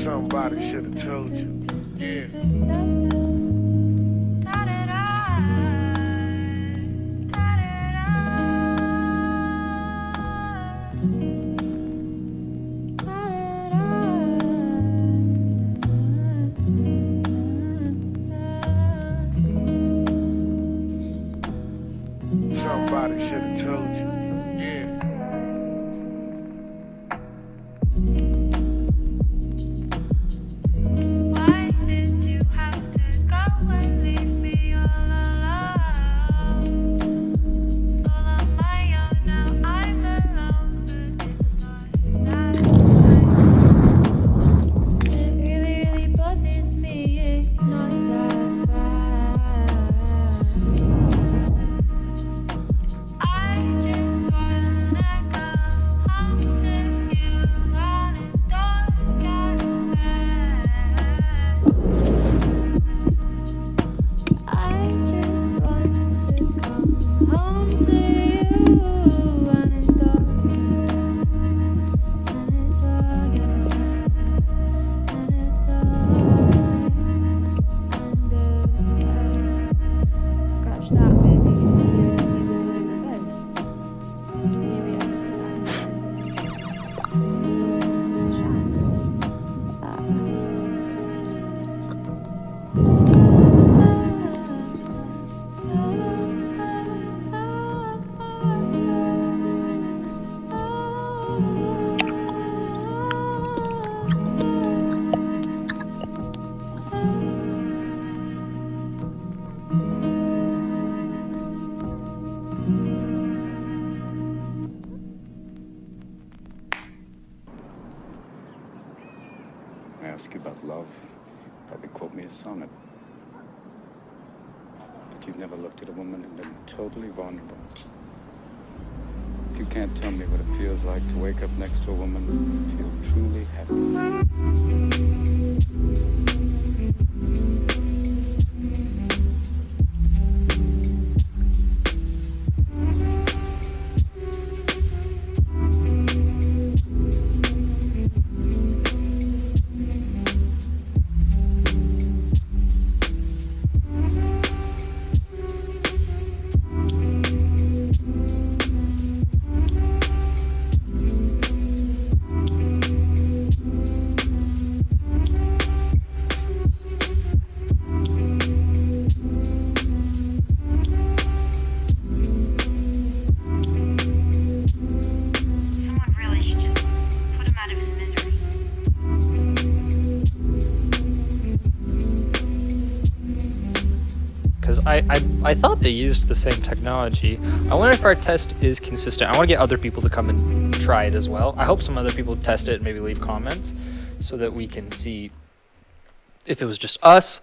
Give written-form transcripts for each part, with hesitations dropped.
Somebody should have told you. Yeah. Somebody should have told you. Yeah. Why did you have to go and leave me all alone? All on my own now, I'm alone, but it's not that. It really bothers me, it's not that bad. I just wanna go home to you, run and don't get mad. I just want to come home to you, run and don't get mad. Scratch that, maybe. Just leave it to the bed. Maybe I can say that instead. I ask you about love, probably quote me a sonnet. But you've never looked at a woman and been totally vulnerable. You can't tell me what it feels like to wake up next to a woman and feel truly happy. Someone really should just put him out of his misery. Because I thought they used the same technology. I wonder if our test is consistent. I want to get other people to come and try it as well. I hope some other people test it and maybe leave comments so that we can see if it was just us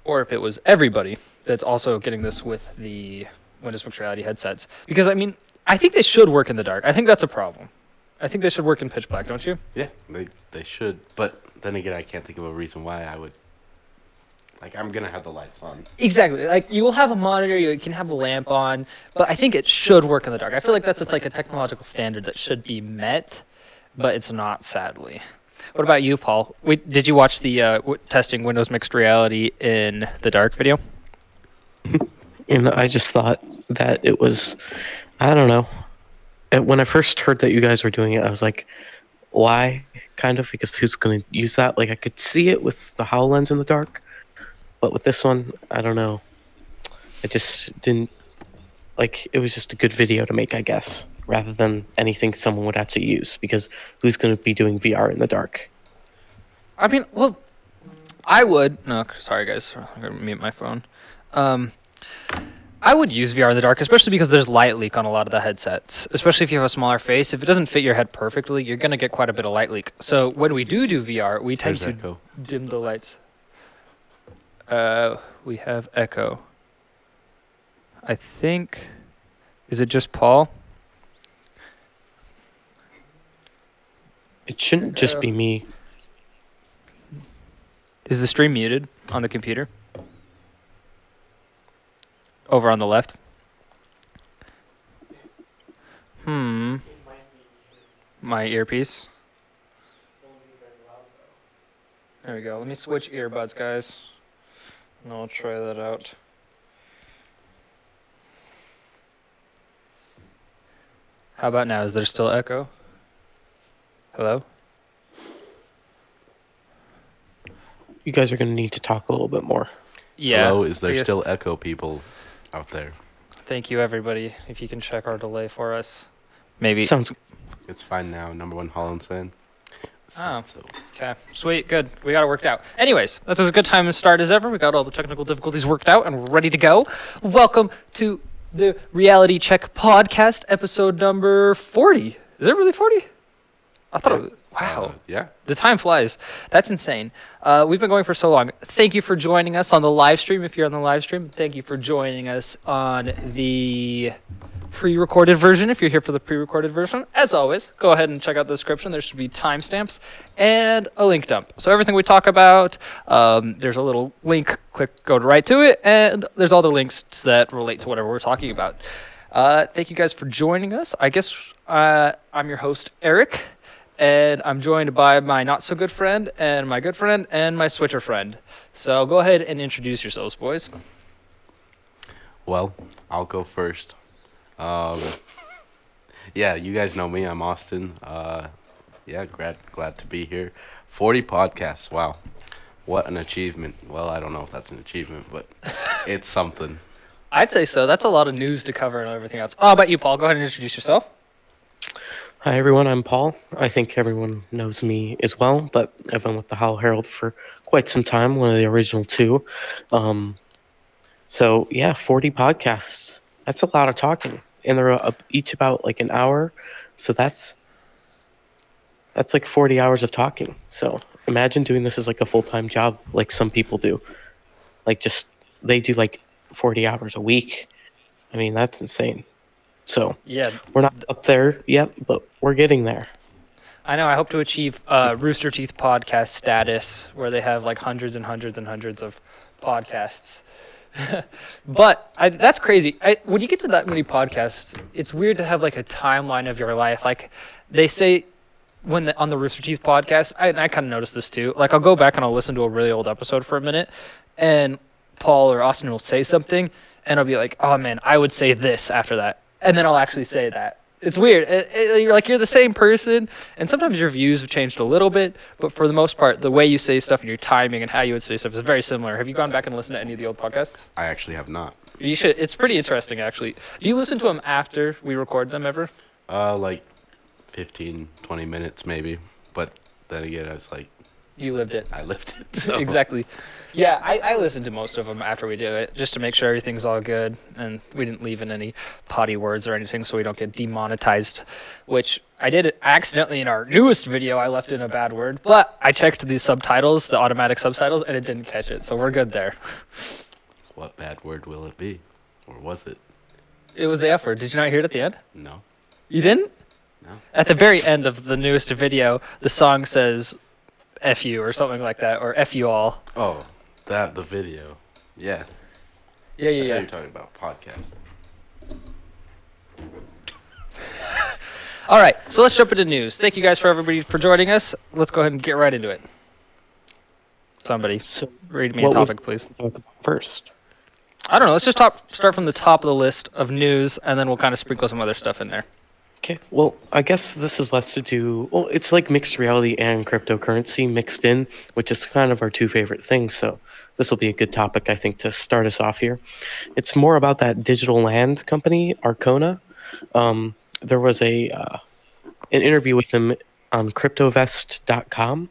or if it was everybody that's also getting this with the Windows Mixed Reality headsets. Because, I mean, I think they should work in the dark. I think that's a problem. I think they should work in pitch black, don't you? Yeah, they should. But then again, I can't think of a reason why I would. Like, I'm going to have the lights on. Exactly. Like, you will have a monitor, you can have a lamp on, but I think it should work in the dark. I feel like that's like a technological standard that should be met, but it's not, sadly. What about you, Paul? Did you watch the testing Windows Mixed Reality in the dark video? And I just thought that it was, I don't know. When I first heard that you guys were doing it, I was like, why? Kind of, because who's going to use that? Like, I could see it with the HoloLens in the dark. But with this one, I don't know. It just didn't, like, it was just a good video to make, I guess, rather than anything someone would actually use, because who's going to be doing VR in the dark? I mean, well, I would. No, sorry, guys. I'm going to mute my phone. I would use VR in the dark, especially because there's light leak on a lot of the headsets, especially if you have a smaller face. If it doesn't fit your head perfectly, you're going to get quite a bit of light leak. So when we do VR, we tend to dim the lights. We have echo. I think, is it just Paul? It shouldn't just be me. Is the stream muted on the computer? Over on the left. My earpiece. There we go. Let me switch earbuds, guys. And I'll try that out. How about now? Is there still echo? Hello? You guys are going to need to talk a little bit more. Yeah. Hello, is there I guess- still echo people out there? Thank you, everybody. If you can check our delay for us. Maybe. Sounds It's fine now. Number one HoloLens fan. Oh. So, Okay, sweet, good. We got it worked out. Anyways, that's as good time to start as ever. We got all the technical difficulties worked out and we're ready to go. Welcome to the Reality Check podcast, episode number 40. Is it really 40? I thought it was, wow. yeah. The time flies. That's insane. We've been going for so long. Thank you for joining us on the live stream. If you're on the live stream, thank you for joining us on the pre-recorded version. If you're here for the pre-recorded version, as always, go ahead and check out the description. There should be timestamps and a link dump. So everything we talk about, there's a little link. Go right to it, and there's all the links that relate to whatever we're talking about. Thank you guys for joining us. I guess I'm your host, Eric. And I'm joined by my not-so-good friend, and my good friend, and my switcher friend. So go ahead and introduce yourselves, boys. Well, I'll go first. Yeah, you guys know me. I'm Austin. Yeah, glad to be here. 40 podcasts. Wow. What an achievement. Well, I don't know if that's an achievement, but it's something. I'd say so. That's a lot of news to cover and everything else. Oh, how about you, Paul? Go ahead and introduce yourself. Hi, everyone. I'm Paul. I think everyone knows me as well, but I've been with the Holo Herald for quite some time, one of the original two. So, yeah, 40 podcasts. That's a lot of talking. And they're each about like an hour. So that's like 40 hours of talking. So imagine doing this as like a full-time job like some people do. Like just, they do like 40 hours a week. I mean, that's insane. So Yeah, we're not up there yet, but we're getting there. I know. I hope to achieve Rooster Teeth podcast status, where they have like hundreds and hundreds and hundreds of podcasts. But that's crazy. When you get to that many podcasts, it's weird to have like a timeline of your life. Like they say on the Rooster Teeth podcast, I kind of noticed this too. Like I'll go back and I'll listen to a really old episode for a minute, and Paul or Austin will say something, and I'll be like, oh man, I would say this after that. And then I'll actually say that. It's weird. You're the same person, and sometimes your views have changed a little bit, but for the most part, the way you say stuff and your timing and how you would say stuff is very similar. Have you gone back and listened to any of the old podcasts? I actually have not. You should. It's pretty interesting, actually. Do you listen to them after we record them ever? Like 15, 20 minutes maybe. But then again, I was like, You lived it. I lived it. So. Exactly. Yeah, I listen to most of them after we do it, just to make sure everything's all good and we didn't leave in any potty words or anything so we don't get demonetized, which I did accidentally in our newest video. I left in a bad word, but I checked the subtitles, the automatic subtitles, and it didn't catch it, so we're good there. What bad word will it be? Or was it? It was the F word. Did you not hear it at the end? No. You didn't? No. At the very end of the newest video, the song says F you or something like that, or F you all. Oh, the video. Yeah. Yeah, I thought you were talking about podcast. All right, so let's jump into news. Thank you guys for everybody for joining us. Let's go ahead and get right into it. Somebody, So read me a what would- topic, please. Talk about first. I don't know. Let's just start from the top of the list of news, and then we'll kind of sprinkle some other stuff in there. Okay, well, I guess this is less to do. Well, it's like mixed reality and cryptocurrency mixed in, which is kind of our two favorite things. So this will be a good topic, I think, to start us off here. It's more about that digital land company, Arcona. There was an interview with him on cryptovest.com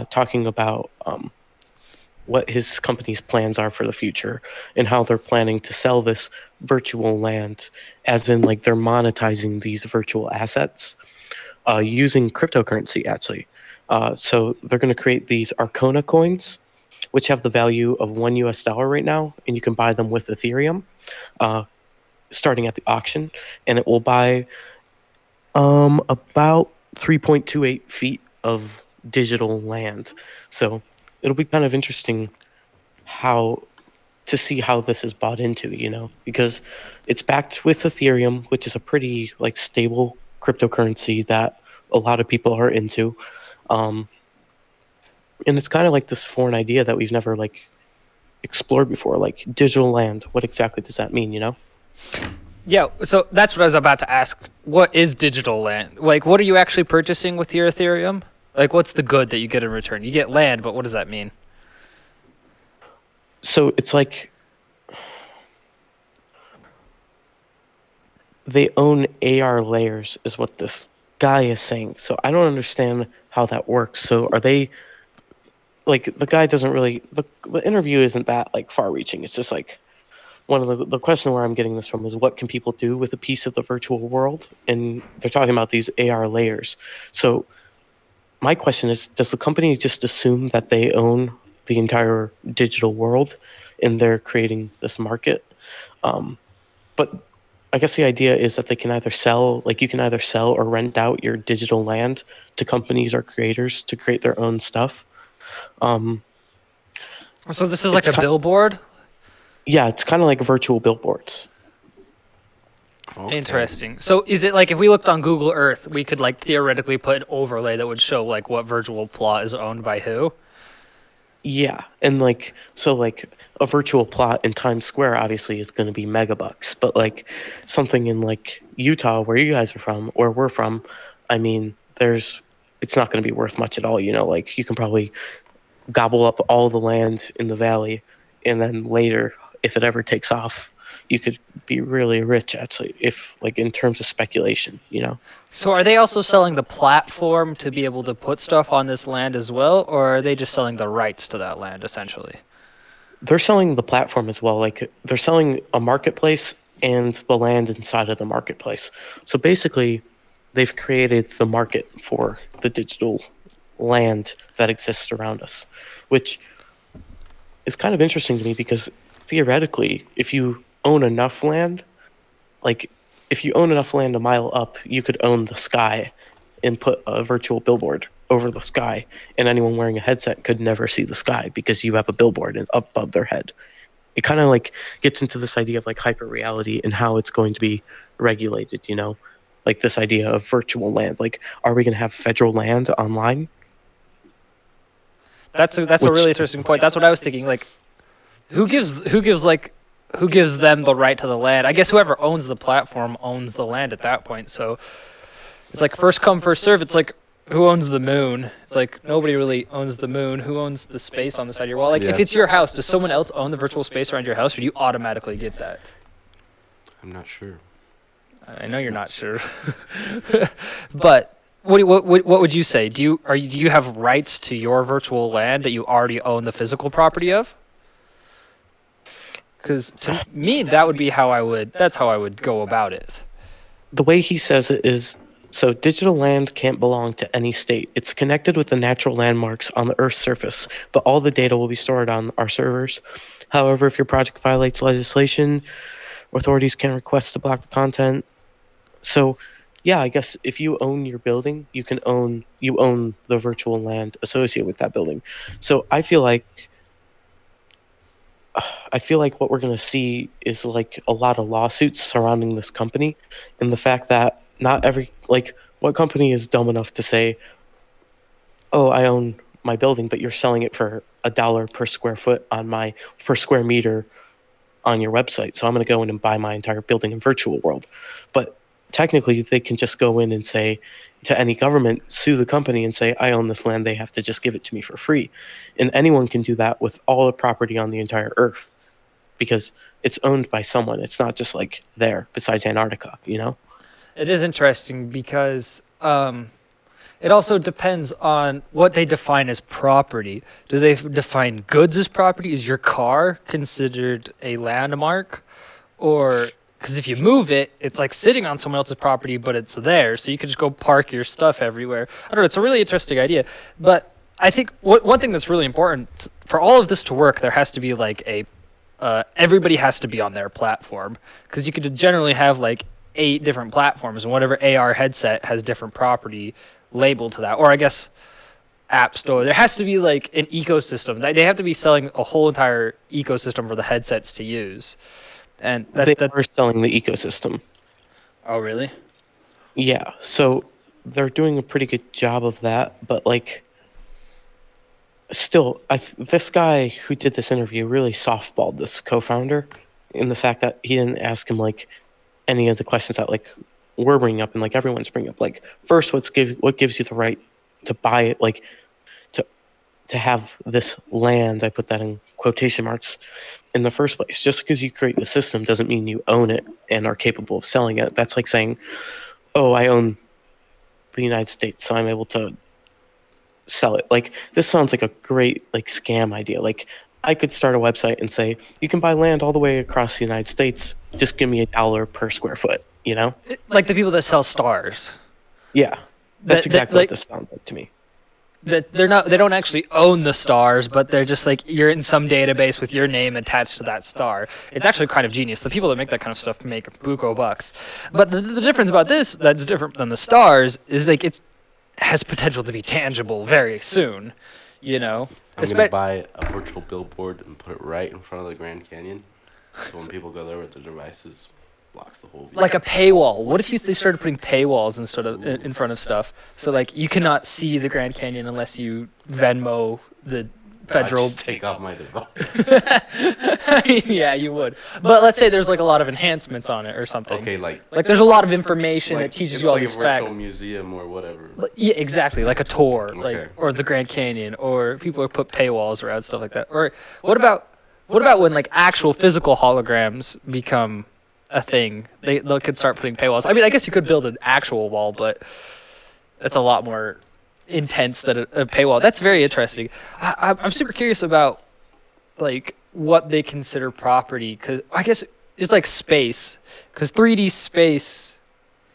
talking about what his company's plans are for the future and how they're planning to sell this virtual land, as in like they're monetizing these virtual assets using cryptocurrency actually. So they're going to create these Arcona coins, which have the value of $1 right now, and you can buy them with Ethereum starting at the auction, and it will buy about 3.28 feet of digital land. So it'll be kind of interesting to see how this is bought into, because it's backed with Ethereum, which is a pretty like stable cryptocurrency that a lot of people are into. And it's kind of like this foreign idea that we've never like explored before, like digital land. What exactly does that mean, you know? Yeah, so that's what I was about to ask. What is digital land? Like, what are you actually purchasing with your Ethereum? Like, what's the good that you get in return? You get land, but what does that mean? So it's like they own AR layers, is what this guy is saying. So I don't understand how that works. So are they like the guy doesn't really the interview isn't that like far reaching. It's just like one of the question where I'm getting this from is what can people do with a piece of the virtual world? And they're talking about these AR layers. So my question is, does the company just assume that they own the entire digital world and they're creating this market? But I guess the idea is that they can either sell, like you can either sell or rent out your digital land to companies or creators to create their own stuff. So this is like a It's billboard? Yeah, it's kind of like virtual billboards. Okay. Interesting. So is it like if we looked on Google Earth, we could like theoretically put an overlay that would show like what virtual plot is owned by who? Yeah, and like so like a virtual plot in Times Square obviously is going to be megabucks, but like something in like Utah where you guys are from or we're from, I mean, it's not going to be worth much at all, you know, like you can probably gobble up all the land in the valley and then later if it ever takes off, you could be really rich actually if like in terms of speculation, you know. So are they also selling the platform to be able to put stuff on this land as well, or are they just selling the rights to that land essentially? They're selling the platform as well. Like they're selling a marketplace and the land inside of the marketplace. So basically, they've created the market for the digital land that exists around us, which is kind of interesting to me because theoretically, if you own enough land, like if you own enough land a mile up, you could own the sky and put a virtual billboard over the sky, and anyone wearing a headset could never see the sky because you have a billboard up above their head. It kind of like gets into this idea of like hyper reality and how it's going to be regulated, you know, like this idea of virtual land. Like, are we going to have federal land online? That's a really interesting point. That's what I was thinking. Like, who gives them the right to the land? I guess whoever owns the platform owns the land at that point. So it's like first come, first serve. It's like who owns the moon? It's like nobody really owns the moon. Who owns the space on the side of your wall? Like if it's your house, does someone else own the virtual space around your house, or do you automatically get that? I'm not sure. I know you're not sure, but what would you say? Do you have rights to your virtual land that you already own the physical property of? Because to me, that would be how I would. That's how I would go about it. The way he says it is, so digital land can't belong to any state. It's connected with the natural landmarks on the Earth's surface, but all the data will be stored on our servers. However, if your project violates legislation, authorities can request to block the content. So, yeah, I guess if you own your building, you own the virtual land associated with that building. So I feel like what we're going to see is like a lot of lawsuits surrounding this company, and the fact that not every, like, what company is dumb enough to say, oh, I own my building, but you're selling it for $1 per square foot per square meter on your website. So I'm going to go in and buy my entire building in virtual world. But technically they can just go in and say to any government, sue the company and say, I own this land. They have to just give it to me for free. And anyone can do that with all the property on the entire Earth because it's owned by someone. It's not just like there besides Antarctica, you know? It is interesting because it also depends on what they define as property. Do they define goods as property? Is your car considered a landmark? Or, because if you move it, it's like sitting on someone else's property, but it's there. So you can just go park your stuff everywhere. I don't know. It's a really interesting idea. But I think one thing that's really important, for all of this to work, there has to be like everybody has to be on their platform. Because you could generally have like 8 different platforms, and whatever AR headset has different property labeled to that, or I guess app store. There has to be like an ecosystem. They have to be selling a whole entire ecosystem for the headsets to use, and They are selling the ecosystem. Oh, really? Yeah, so they're doing a pretty good job of that, but like still, this guy who did this interview really softballed this co-founder in the fact that he didn't ask him like any of the questions that like we're bringing up and like everyone's bringing up. Like, first, what gives you the right to buy it? Like, to have this land. I put that in quotation marks in the first place. Just because you create the system doesn't mean you own it and are capable of selling it. That's like saying, "Oh, I own the United States, so I'm able to sell it." Like, this sounds like a great like scam idea. Like, I could start a website and say, "You can buy land all the way across the United States. Just give me $1 per square foot." You know? Like the people that sell stars. Yeah, that's exactly like, what this sounds like to me. That they don't actually own the stars, but they're just like, you're in some database with your name attached to that star. It's actually kind of genius. The people that make that kind of stuff make buco bucks. But the difference about this that's different than the stars is like it has potential to be tangible very soon. You know, I'm gonna buy a virtual billboard and put it right in front of the Grand Canyon, so when people go there with their devices, blocks the whole view. like a paywall. What if they started putting paywalls instead of in front of stuff? So like you cannot see the Grand Canyon unless you Venmo the federal. I just take off my device. I mean, yeah, you would. But let's say there's like a lot of enhancements on it or something. Okay, like there's a lot of information that teaches it's you all like these a virtual facts. museum or whatever. Yeah, exactly, like a tour, Okay. or the Grand Canyon, or people would put paywalls around stuff like that. Or what about when like actual physical holograms become a thing? They could start putting paywalls. I mean, I guess you could build an actual wall, but that's a lot more intense than a paywall. That's very interesting. I'm super curious about like what they consider property, because I guess it's like space, because 3D space,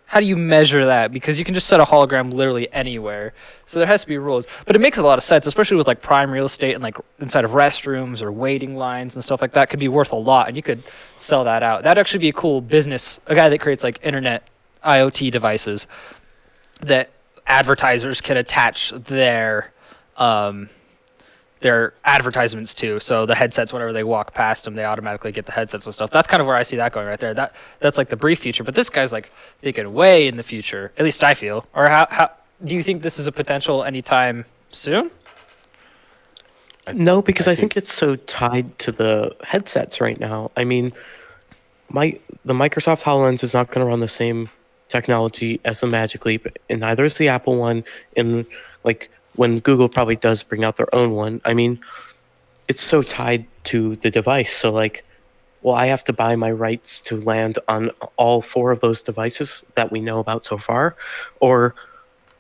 how do you measure that? Because you can just set a hologram literally anywhere, so there has to be rules. But it makes a lot of sense, especially with like prime real estate and like inside of restrooms or waiting lines and stuff like that could be worth a lot, and you could sell that out. That'd actually be a cool business. A guy that creates like internet IoT devices that advertisers can attach their advertisements to. So the headsets, whenever they walk past them, they automatically get the headsets and stuff. That's kind of where I see that going right there. That's like the brief future. But this guy's like thinking way in the future. At least I feel. Or how do you think this is a potential anytime soon? No, because I think it's so tied to the headsets right now. I mean, the Microsoft HoloLens is not going to run the same technology as the Magic Leap, and neither is the Apple one. And like when Google probably does bring out their own one, I mean, it's so tied to the device. So like, well, I have to buy my rights to land on all 4 of those devices that we know about so far, or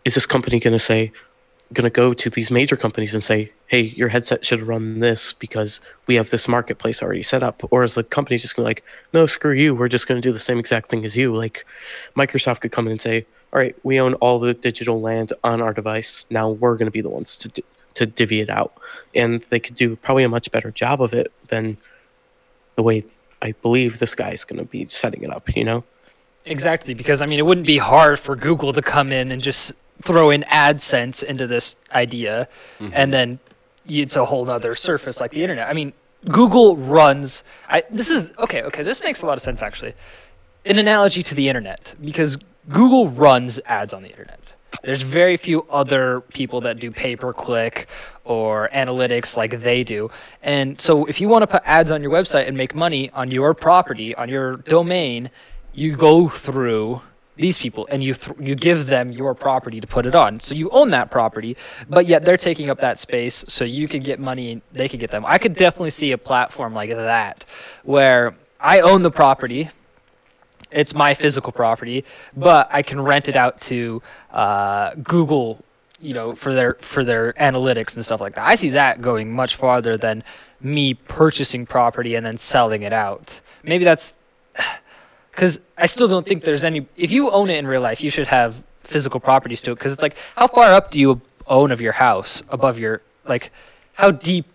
is this company going to go to these major companies and say, hey, your headset should run this because we have this marketplace already set up? Or is the company just going to like, no, screw you, we're just going to do the same exact thing as you? Like, Microsoft could come in and say, all right, we own all the digital land on our device. Now we're going to be the ones to divvy it out. And they could do probably a much better job of it than the way I believe this guy is going to be setting it up, you know? Exactly, because I mean, it wouldn't be hard for Google to come in and just throw in AdSense into this idea, and then it's a whole other surface like the internet. I mean, Google runs. This is okay. This makes a lot of sense actually. An analogy to the internet, because Google runs ads on the internet. There's very few other people that do pay-per-click or analytics like they do. And so if you want to put ads on your website and make money on your property, on your domain, you go through these people and you give them your property to put it on. So you own that property, but yet they're taking up that space so you can get money and they can get them. I could definitely see a platform like that where I own the property. It's my physical property, but I can rent it out to Google, you know, for their analytics and stuff like that. I see that going much farther than me purchasing property and then selling it out. Maybe that's because I still don't think there's any. If you own it in real life, you should have physical properties to it. Because it's like, how far up do you own of your house above your, like, how deep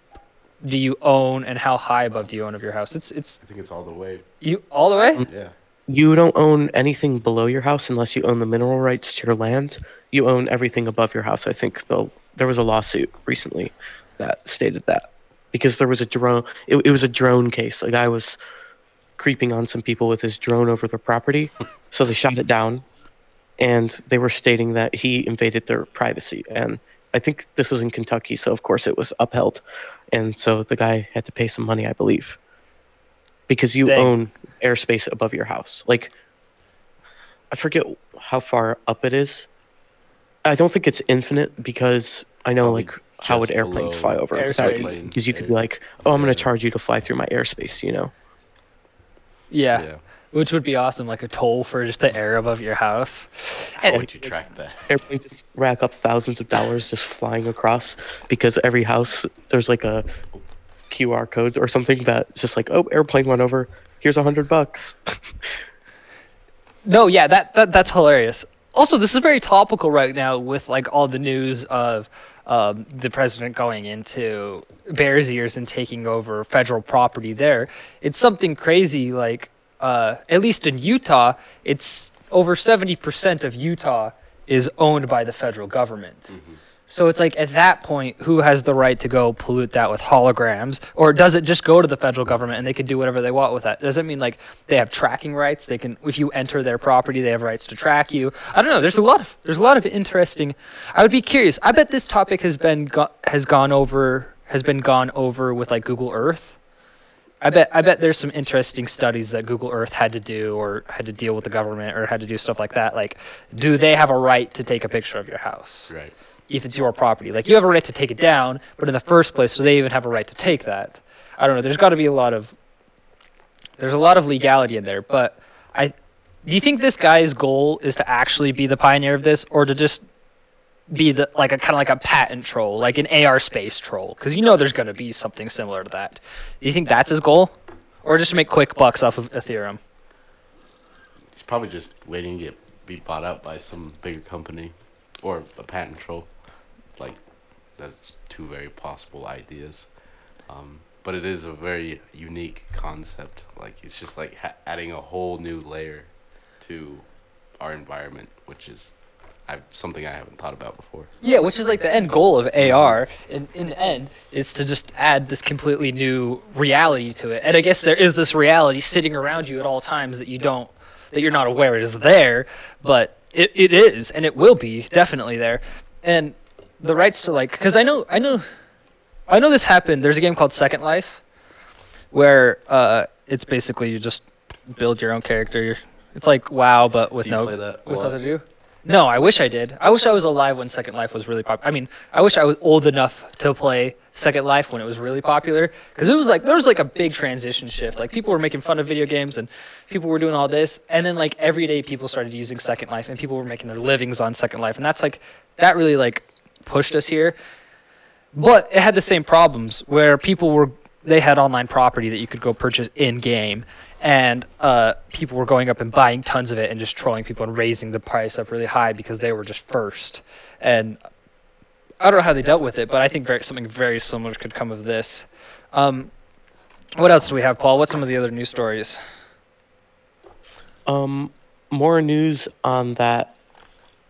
do you own and how high above do you own of your house? It's. I think it's all the way. You all the way? Yeah. You don't own anything below your house unless you own the mineral rights to your land. You own everything above your house. I think there was a lawsuit recently that stated that, because there was a drone. It was a drone case. A guy was creeping on some people with his drone over their property, so they shot it down, and they were stating that he invaded their privacy, and I think this was in Kentucky, so of course it was upheld, and so the guy had to pay some money, I believe, because you Dang. own airspace above your house. Like, I forget how far up it is. I don't think it's infinite because I know Probably like how would just airplanes below fly over? airspace. Because you could be like, oh, I'm going to charge you to fly through my airspace, you know? Yeah. Yeah. Which would be awesome, like a toll for just the air above your house. How And would you track that? Airplanes just rack up thousands of dollars just flying across because every house there's like a QR code or something that's just like, oh, airplane went over. Here's $100. no, yeah, that's hilarious. Also, this is very topical right now with like all the news of the president going into Bears Ears and taking over federal property there. It's something crazy. Like at least in Utah, it's over 70% of Utah is owned by the federal government. So it's like at that point, who has the right to go pollute that with holograms? Or does it just go to the federal government and they can do whatever they want with that? Does it mean like they have tracking rights? They can, if you enter their property, they have rights to track you. I don't know. There's a lot of interesting. I would be curious. I bet this topic has been gone over with like Google Earth. I bet there's some interesting studies that Google Earth had to do or had to deal with the government or had to do stuff like that. Like, do they have a right to take a picture of your house? Right. If it's your property. Like, you have a right to take it down, but in the first place, do they even have a right to take that? I don't know. There's got to be a lot of legality in there, but do you think this guy's goal is to actually be the pioneer of this, or to just be the like a kind of like a patent troll, like an AR space troll? Because you know there's going to be something similar to that. Do you think that's his goal, or just to make quick bucks off of Ethereum? He's probably just waiting to be bought out by some bigger company or a patent troll. Like, that's two very possible ideas. But it is a very unique concept. Like, it's just like adding a whole new layer to our environment, which is something I haven't thought about before. Yeah, which is like the end goal of AR, in the end, is to just add this completely new reality to it. And I guess there is this reality sitting around you at all times that you're not aware it is there, but it is, and it will be definitely there. And the rights to like, because I know this happened. There's a game called Second Life, where it's basically you just build your own character. It's like WoW, but with Do you play that a lot? nothing to do. No, I wish I did. I wish I was alive when Second Life was really popular. I mean, I wish I was old enough to play Second Life when it was really popular, because it was like there was like a big transition shift. Like, people were making fun of video games and people were doing all this, and then like every day people started using Second Life and people were making their livings on Second Life, and that really like pushed us here. But it had the same problems where they had online property that you could go purchase in game, and people were going up and buying tons of it and just trolling people and raising the price up really high because they were just first. And I don't know how they dealt with it, but I think something very similar could come of this. What else do we have, Paul? What's some of the other news stories? More news on that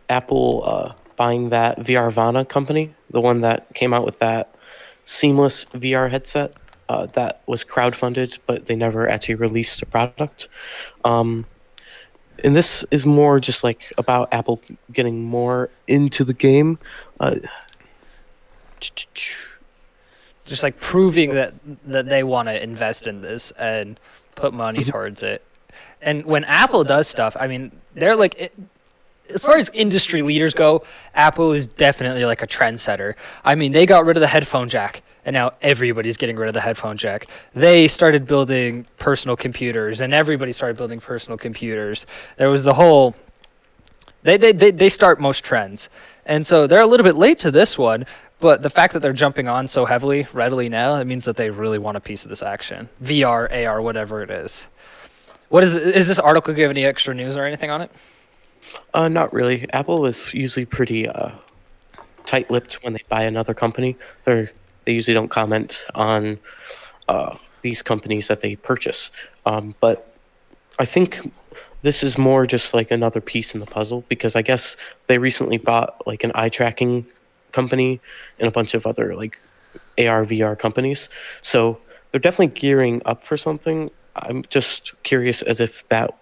Apple buying that VRvana company, the one that came out with that seamless VR headset that was crowdfunded, but they never actually released a product. And this is more just like about Apple getting more into the game. Just like proving that they want to invest in this and put money towards it. And when Apple does stuff, I mean, they're like, as far as industry leaders go, Apple is definitely like a trendsetter. I mean, they got rid of the headphone jack, and now everybody's getting rid of the headphone jack. They started building personal computers, and everybody started building personal computers. There was the whole... They start most trends. And so they're a little bit late to this one, but the fact that they're jumping on so readily now, it means that they really want a piece of this action. VR, AR, whatever it is. Is this article give any extra news or anything on it? Not really. Apple is usually pretty tight-lipped when they buy another company. They usually don't comment on these companies that they purchase. But I think this is more just like another piece in the puzzle, because I guess they recently bought like an eye tracking company and a bunch of other like AR, VR companies. So they're definitely gearing up for something. I'm just curious as if that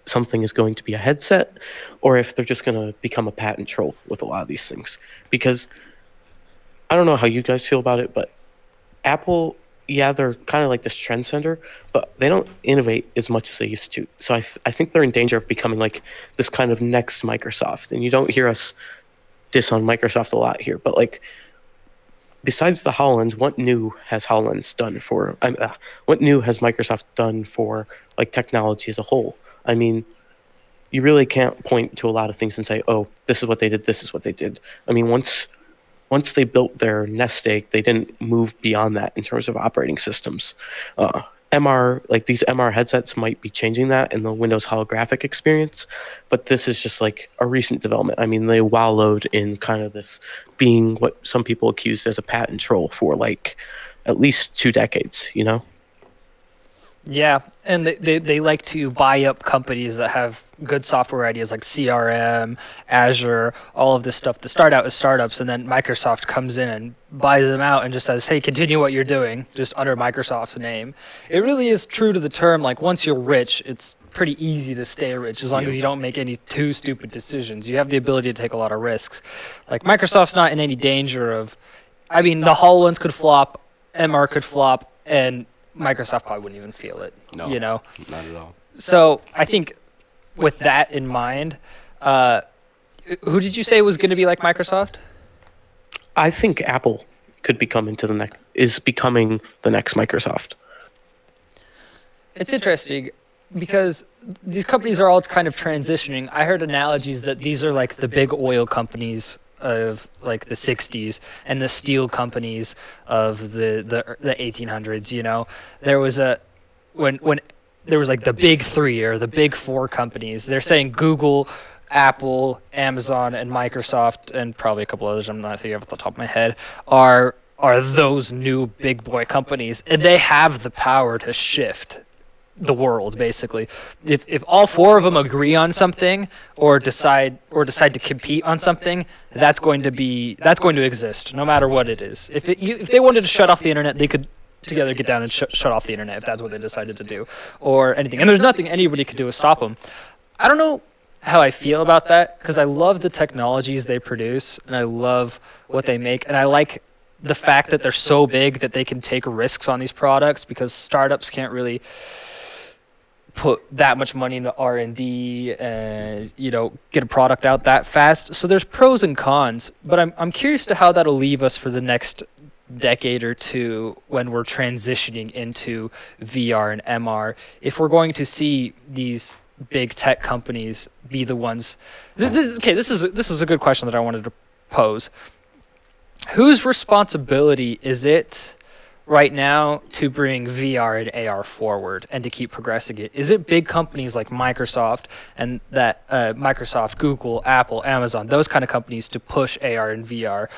something is going to be a headset or if they're just going to become a patent troll with a lot of these things. Because I don't know how you guys feel about it, but Apple, yeah, they're kind of like this trendsetter, but they don't innovate as much as they used to. So I think they're in danger of becoming like this kind of next Microsoft. And you don't hear us diss on Microsoft a lot here, but like, besides the HoloLens, what new has HoloLens done for? What new has Microsoft done for like technology as a whole? I mean, you really can't point to a lot of things and say, "Oh, this is what they did. This is what they did." I mean, once they built their Nest Egg, they didn't move beyond that in terms of operating systems. MR, like these MR headsets might be changing that in the Windows holographic experience, but this is just like a recent development. I mean, they wallowed in kind of this being what some people accused as a patent troll for like at least 2 decades, you know? Yeah, and they like to buy up companies that have good software ideas like CRM, Azure, all of this stuff. They start out as startups, and then Microsoft comes in and buys them out and just says, hey, continue what you're doing, just under Microsoft's name. It really is true to the term, like once you're rich, it's pretty easy to stay rich as long as you don't make any too stupid decisions. You have the ability to take a lot of risks. Like Microsoft's not in any danger of, I mean, the HoloLens could flop, MR could flop, and Microsoft probably wouldn't even feel it, you know? Not at all. So I think with that in mind, who did you say was going to be like Microsoft? I think Apple could becoming the next Microsoft. It's interesting because these companies are all kind of transitioning. I heard analogies that these are like the big oil companies of like the 60s and the steel companies of the 1800s, you know. There was when there was like the big 3 or the big 4 companies. They're saying Google, Apple, Amazon, and Microsoft, and probably a couple others I'm not thinking of off the top of my head, are those new big boy companies, and they have the power to shift the world basically. If all 4 of them agree on something or decide to compete on something, that's going to exist no matter what it is. If they wanted to shut off the internet, they could together get down and shut off the internet if that's what they decided to do, or anything. And there's nothing anybody could do to stop them. I don't know how I feel about that because I love the technologies they produce and I love what they make, and I like the fact that they're so big that they can take risks on these products because startups can't really put that much money into R&D and, you know, get a product out that fast. So there's pros and cons, but I'm curious to how that'll leave us for the next decade or two when we're transitioning into VR and MR. If we're going to see these big tech companies be the ones, this is a good question that I wanted to pose. Whose responsibility is it right now to bring VR and AR forward and to keep progressing it? Is it big companies like Microsoft and that Microsoft, Google, Apple, Amazon, those kind of companies to push AR and VR,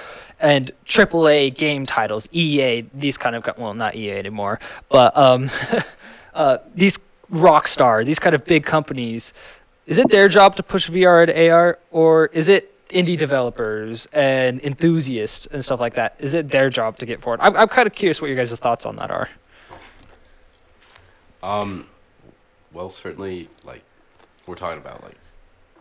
and AAA game titles, EA, these kind of, well, not EA anymore, but these Rockstar, these kind of big companies, is it their job to push VR and AR, or is it indie developers and enthusiasts and stuff like that? Is it their job to get forward? I'm kind of curious what your guys' thoughts on that are. Well, certainly, like, we're talking about, like,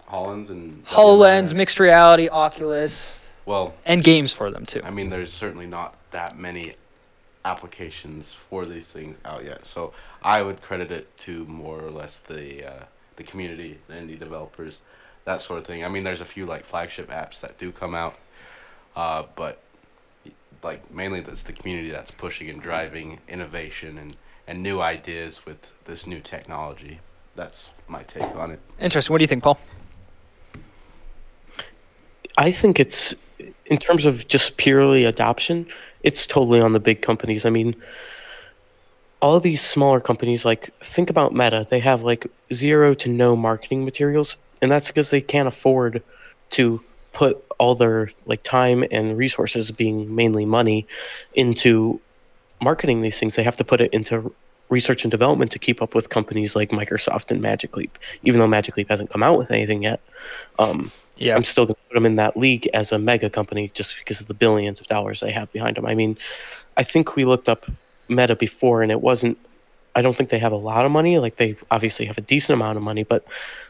HoloLens and... HoloLens, mixed reality, Oculus, well, and games for them, too. I mean, there's certainly not that many applications for these things out yet, so I would credit it to more or less the community, the indie developers, that sort of thing. I mean, there's a few like flagship apps that do come out, but like mainly that's the community that's pushing and driving innovation and new ideas with this new technology. That's my take on it. Interesting. What do you think, Paul? I think it's, in terms of just purely adoption, it's totally on the big companies. I mean, all of these smaller companies, like, think about Meta. They have like 0 to no marketing materials, and that's because they can't afford to put all their like time and resources, being mainly money, into marketing these things. They have to put it into research and development to keep up with companies like Microsoft and Magic Leap. Even though Magic Leap hasn't come out with anything yet, Yeah, I'm still going to put them in that league as a mega company just because of the billions of dollars they have behind them. I mean, I think we looked up Meta before, and it wasn't I don't think they have a lot of money. Like, they obviously have a decent amount of money, but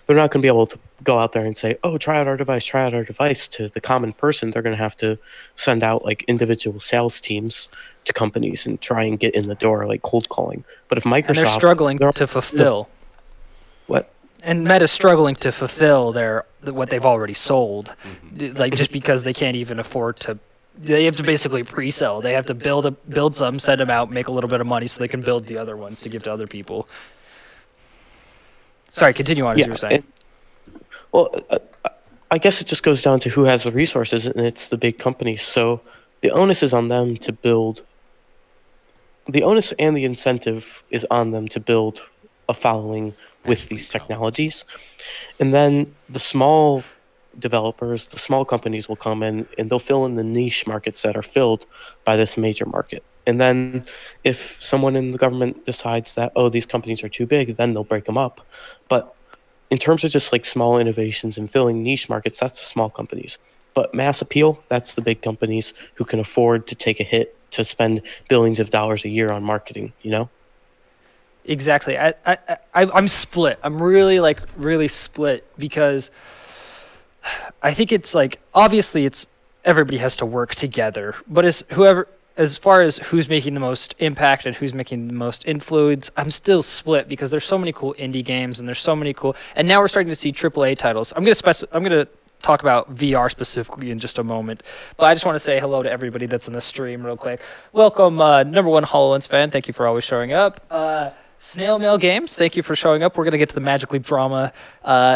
they're not going to be able to go out there and say, oh, try out our device to the common person. They're going to have to send out like individual sales teams to companies and try and get in the door, like cold calling. But if Microsoft, And they're struggling to fulfill. What? And Meta's struggling to fulfill what they've already sold, like just because they can't even afford to. They have to basically pre-sell. They have to build some, send them out, make a little bit of money, so they can build the other ones to give to other people. Sorry, continue on as you were saying. Well, I guess it just goes down to who has the resources, and it's the big companies. So the onus is on them to build. The onus and the incentive is on them to build a following with these technologies. And then the small developers, the small companies will come in and they'll fill in the niche markets that are filled by this major market. And then if someone in the government decides that, oh, these companies are too big, then they'll break them up. But in terms of just like small innovations and filling niche markets, that's the small companies. But mass appeal, that's the big companies who can afford to take a hit to spend billions of dollars a year on marketing, you know? Exactly. I'm split. I'm really split because I think it's like, obviously it's everybody has to work together, but as far as who's making the most impact and who's making the most influence, I'm still split because there's so many cool indie games and there's so many cool, and now we're starting to see AAA titles. I'm gonna talk about VR specifically in just a moment, but I just want to say hello to everybody that's in the stream real quick. Welcome, number one HoloLens fan. Thank you for always showing up. Snail Mail Games, thank you for showing up. We're going to get to the Magic Leap Drama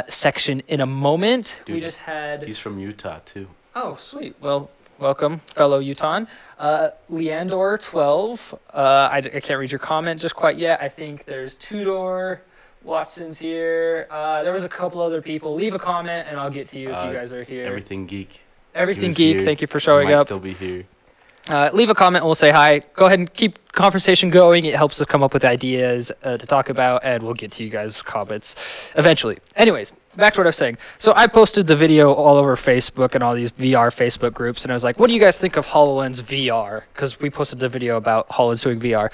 section in a moment. Dude, we just had... He's from Utah, too. Oh, sweet. Well, welcome, fellow Utah. Leandor12, I can't read your comment just quite yet. I think there's Tudor, Watson's here. There was a couple other people. Leave a comment, and I'll get to you if you guys are here. Everything Geek. Everything Geek, here. thank you for showing Might up. still be here. Leave a comment and we'll say hi. Go ahead and keep conversation going. It helps us come up with ideas to talk about, and we'll get to you guys' comments eventually. Anyways, back to what I was saying. So I posted the video all over Facebook and all these VR Facebook groups, and I was like, what do you guys think of HoloLens VR? Because we posted the video about HoloLens doing VR.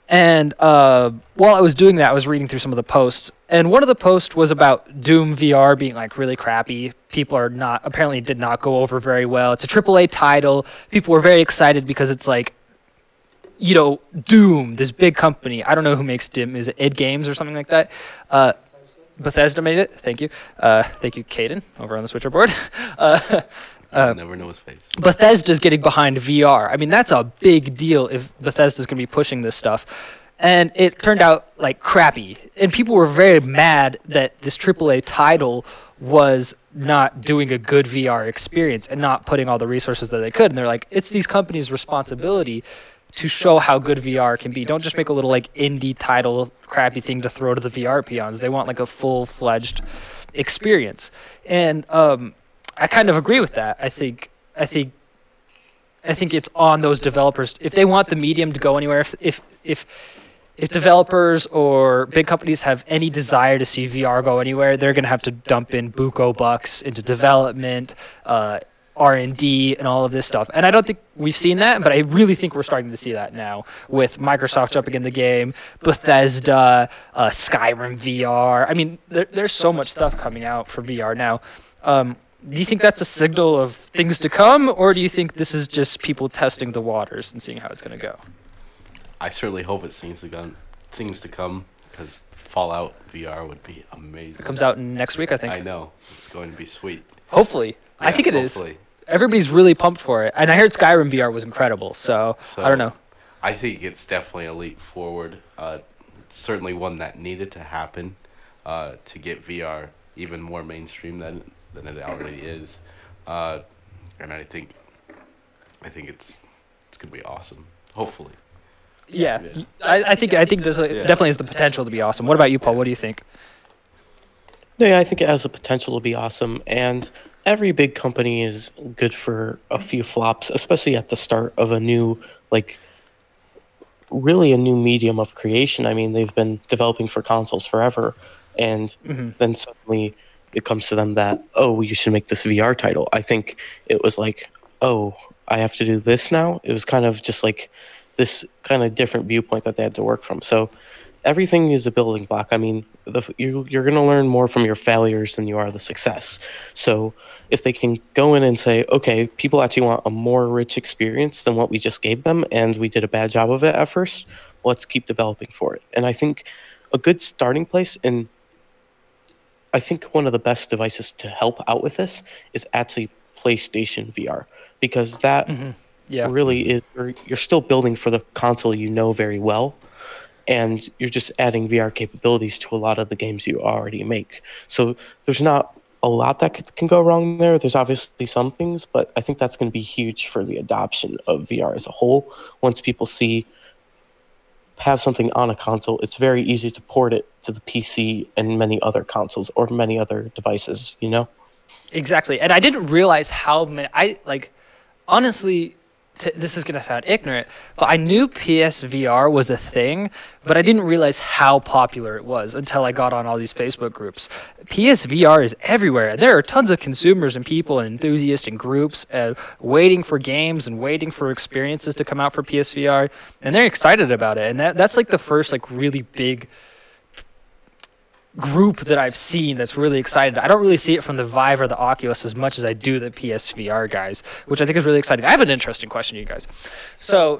And while I was doing that, I was reading through some of the posts, and one of the posts was about Doom VR being like really crappy. People apparently did not go over very well. It's a AAA title. People were very excited because it's like, you know, Doom, this big company. I don't know who makes Doom. Is it id Games or something like that? Bethesda made it. Thank you. Thank you, Caden, over on the switcherboard. I'll never know his face. Bethesda's getting behind VR. I mean, that's a big deal if Bethesda's going to be pushing this stuff. And it turned out like crappy. And people were very mad that this AAA title was not doing a good VR experience and not putting all the resources that they could. And they're like, it's these companies' responsibility to show how good VR can be. Don't just make a little like indie title crappy thing to throw to the VR peons. They want like a full-fledged experience. And I kind of agree with that. I think it's on those developers if they want the medium to go anywhere. If developers or big companies have any desire to see VR go anywhere, they're going to have to dump in buco bucks into development, R&D, and all of this stuff. And I don't think we've seen that, but I really think we're starting to see that now with Microsoft jumping in the game, Bethesda, Skyrim VR. I mean, there's so much stuff coming out for VR now. Do you think that's a signal of things to come, or do you think this is just people testing the waters and seeing how it's going to go? I certainly hope it's things to come, because Fallout VR would be amazing. It comes out next week, I think. I know. It's going to be sweet. Hopefully. Yeah, I think it hopefully. is. Everybody's really pumped for it. And I heard Skyrim VR was incredible, so I don't know. I think it's definitely a leap forward. Certainly one that needed to happen to get VR even more mainstream than it already is. And I think it's gonna be awesome. Hopefully. Yeah. I think this definitely has the potential to be awesome. What about you, Paul? What do you think? No, yeah, I think it has the potential to be awesome, and every big company is good for a few flops, especially at the start of a new, really a new medium of creation. I mean, they've been developing for consoles forever, and then suddenly it comes to them that, oh, you should make this VR title. I think it was like, oh, I have to do this now? It was kind of just like this kind of different viewpoint that they had to work from. So everything is a building block. I mean, you're going to learn more from your failures than you are the success. So if they can go in and say, okay, people actually want a more rich experience than what we just gave them, and we did a bad job of it at first, let's keep developing for it. And I think a good starting place, and I think one of the best devices to help out with this is actually PlayStation VR, because that really is, you're still building for the console you know very well, and you're just adding VR capabilities to a lot of the games you already make. So there's not a lot that can go wrong there. There's obviously some things, but I think that's going to be huge for the adoption of VR as a whole. Once people have something on a console, it's very easy to port it to the PC and many other consoles or many other devices, you know? Exactly. And I didn't realize how many, honestly, this is going to sound ignorant, but I knew PSVR was a thing, but I didn't realize how popular it was until I got on all these Facebook groups. PSVR is everywhere. There are tons of consumers and people and enthusiasts and groups waiting for games and waiting for experiences to come out for PSVR, and they're excited about it. And that's like the first like really big group that I've seen that's really excited. I don't really see it from the Vive or the Oculus as much as I do the PSVR guys, which I think is really exciting. I have an interesting question, you guys. So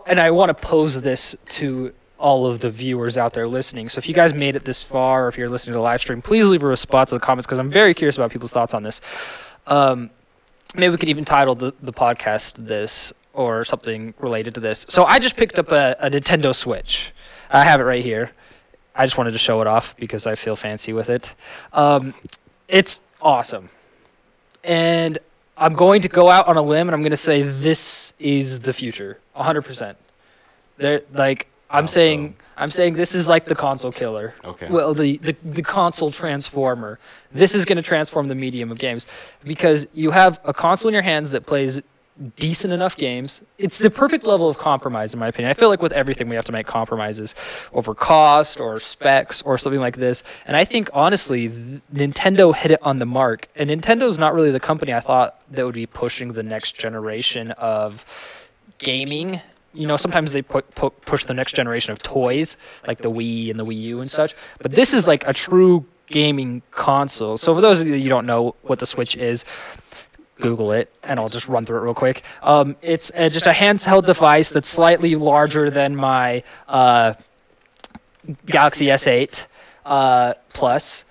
and I want to pose this to all of the viewers out there listening. So if you guys made it this far, or if you're listening to the live stream, please leave a response in the comments, because I'm very curious about people's thoughts on this. Maybe we could even title the podcast this, or something related to this. So I just picked up a Nintendo Switch. I have it right here. I just wanted to show it off because I feel fancy with it. It's awesome. And I'm going to go out on a limb and I'm going to say this is the future, 100%. I'm saying this is like the console killer. Okay. Well, the console transformer. This is going to transform the medium of games, because you have a console in your hands that plays decent enough games. It's the perfect level of compromise, in my opinion. I feel like with everything we have to make compromises over cost or specs or something like this. And I think, honestly, Nintendo hit it on the mark. And Nintendo's not really the company I thought that would be pushing the next generation of gaming. You know, sometimes they push the next generation of toys, like the Wii and the Wii U and such. But this is like a true gaming console. So for those of you that don't know what the Switch is, Google it, and I'll just run through it real quick. It's just a handheld device that's slightly larger than my Galaxy S8 Plus,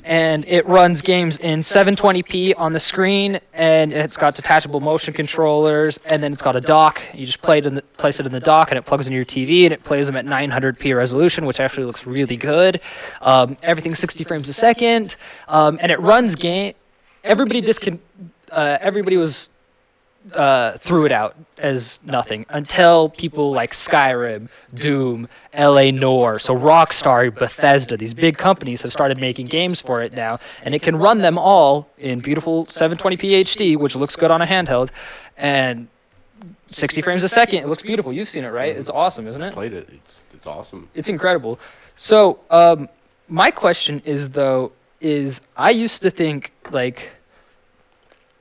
and it runs games in 720p on the screen, and it's got detachable motion controllers, and then it's got a dock. You just place it in the dock, and it plugs into your TV, and it plays them at 900p resolution, which actually looks really good. Everything's 60 frames a second, and it runs game. Everybody threw it out as nothing until people like Skyrim, Doom, LA Noire, so Rockstar, Bethesda, these big companies have started making games for it now, and it can run them all in beautiful 720p HD, which looks good on a handheld, and 60 frames a second. It looks beautiful. You've seen it, right? It's awesome, isn't it? Played it. It's awesome. It's incredible. So my question is, I used to think like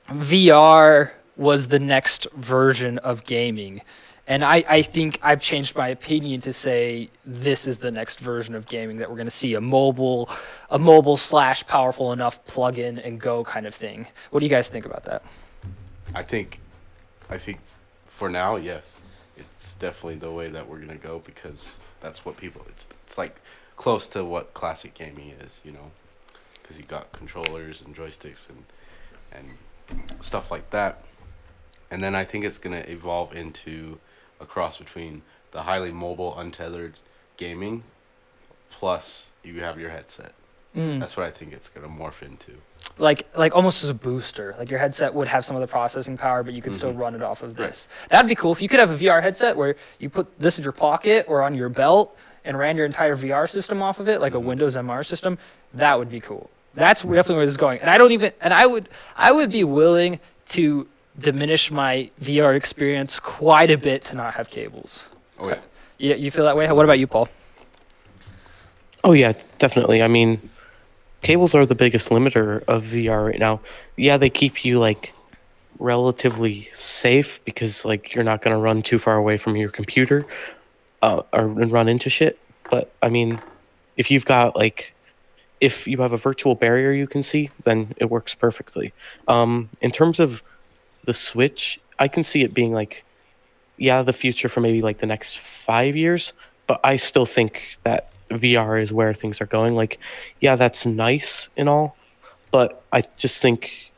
VR was the next version of gaming, and I think I've changed my opinion to say this is the next version of gaming, that we're going to see a mobile / powerful enough plug in and go kind of thing. What do you guys think about that? I think for now, yes, it's definitely the way that we're going to go, because that's what people, it's like close to what classic gaming is, you know, because you got controllers and joysticks and stuff like that. And then I think it's going to evolve into a cross between the highly mobile, untethered gaming, plus you have your headset. That's what I think it's going to morph into. Like almost as a booster. Like your headset would have some of the processing power, but you could still run it off of this. Right. That'd be cool if you could have a VR headset where you put this in your pocket or on your belt and ran your entire VR system off of it, like a Windows MR system. That would be cool. That's definitely where this is going. And I would be willing to diminish my VR experience quite a bit to not have cables. Oh yeah. Yeah, you feel that way? What about you, Paul? Oh yeah, definitely. I mean, cables are the biggest limiter of VR right now. Yeah, they keep you like relatively safe because like you're not going to run too far away from your computer or run into shit. But I mean, if you've got like if you have a virtual barrier you can see, then it works perfectly. In terms of the Switch, I can see it being like, yeah, the future for maybe like the next 5 years, but I still think that VR is where things are going. Like, yeah, that's nice and all, but I just think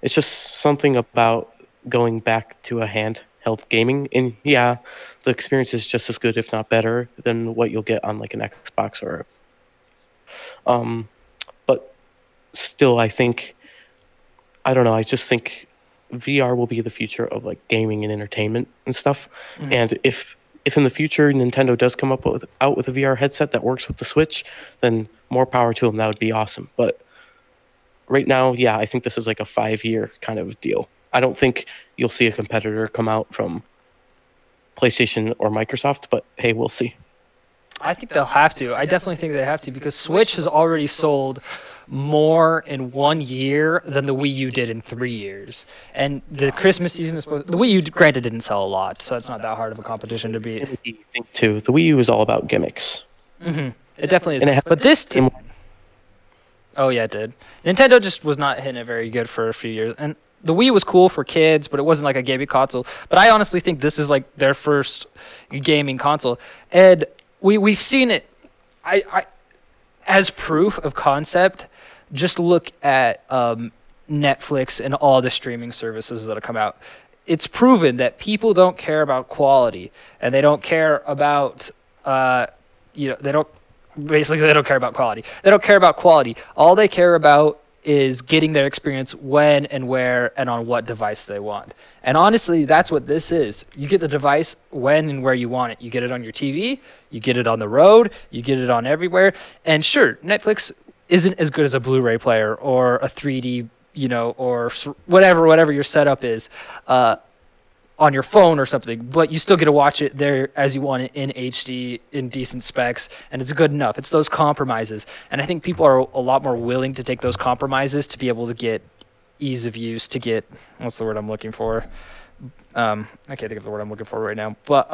it's just something about going back to a handheld gaming, and yeah, the experience is just as good, if not better, than what you'll get on like an Xbox or, but still, I think, I don't know, I just think VR will be the future of like gaming and entertainment and stuff. And if in the future Nintendo does come up with out with a VR headset that works with the Switch, then more power to them. That would be awesome. But right now, yeah, I think this is like a 5-year kind of deal. I don't think you'll see a competitor come out from PlayStation or Microsoft, but hey, we'll see. I think they'll have to. I definitely think they have to because Switch has already sold more in 1 year than the Wii U did in 3 years. And the Christmas season is supposed. The Wii U, granted, didn't sell a lot, so it's not that hard of a competition to beat. I think too, the Wii U is all about gimmicks. It definitely is. And it had But this. the same- Oh yeah, it did. Nintendo just was not hitting it very good for a few years, and the Wii was cool for kids, but it wasn't like a gaming console. But I honestly think this is like their first gaming console, and we've seen it. I as proof of concept. Just look at Netflix and all the streaming services that have come out. It's proven that people don't care about quality, and they don't care about they don't care about quality. They don't care about quality. All they care about is getting their experience when and where and on what device they want. And honestly, that's what this is. You get the device when and where you want it. You get it on your TV, you get it on the road, you get it on everywhere. And sure, Netflix isn't as good as a Blu-ray player or a 3D, or whatever your setup is on your phone or something, but you still get to watch it there as you want it in HD, in decent specs, and it's good enough. It's those compromises. And I think people are a lot more willing to take those compromises to be able to get ease of use, to get, what's the word I'm looking for? I can't think of the word I'm looking for right now, but,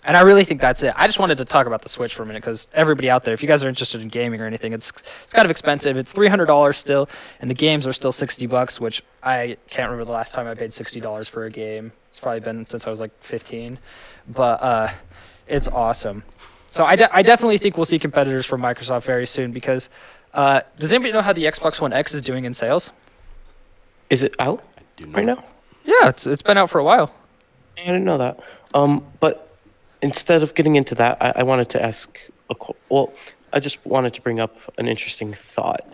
and I really think that's it. I just wanted to talk about the Switch for a minute because everybody out there, if you guys are interested in gaming or anything, it's kind of expensive. It's $300 still, and the games are still $60, which I can't remember the last time I paid $60 for a game. It's probably been since I was like 15, but it's awesome. So I definitely think we'll see competitors from Microsoft very soon because does anybody know how the Xbox One X is doing in sales? Is it out right now? Yeah, it's been out for a while. I didn't know that. But instead of getting into that, I wanted to ask I just wanted to bring up an interesting thought.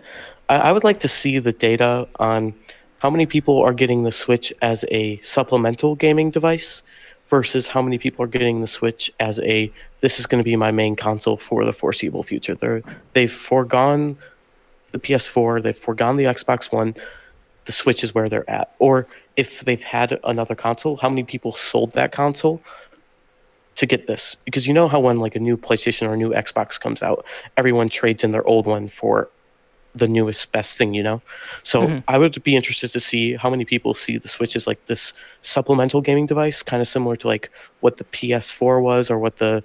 I would like to see the data on how many people are getting the Switch as a supplemental gaming device versus how many people are getting the Switch as this is going to be my main console for the foreseeable future. They've foregone the PS4, they've foregone the Xbox One, the Switch is where they're at. Or if they've had another console, how many people sold that console to get this? Because you know how when like a new PlayStation or a new Xbox comes out, everyone trades in their old one for the newest best thing, So I would be interested to see how many people see the Switch as like this supplemental gaming device, kind of similar to like what the PS4 was or what the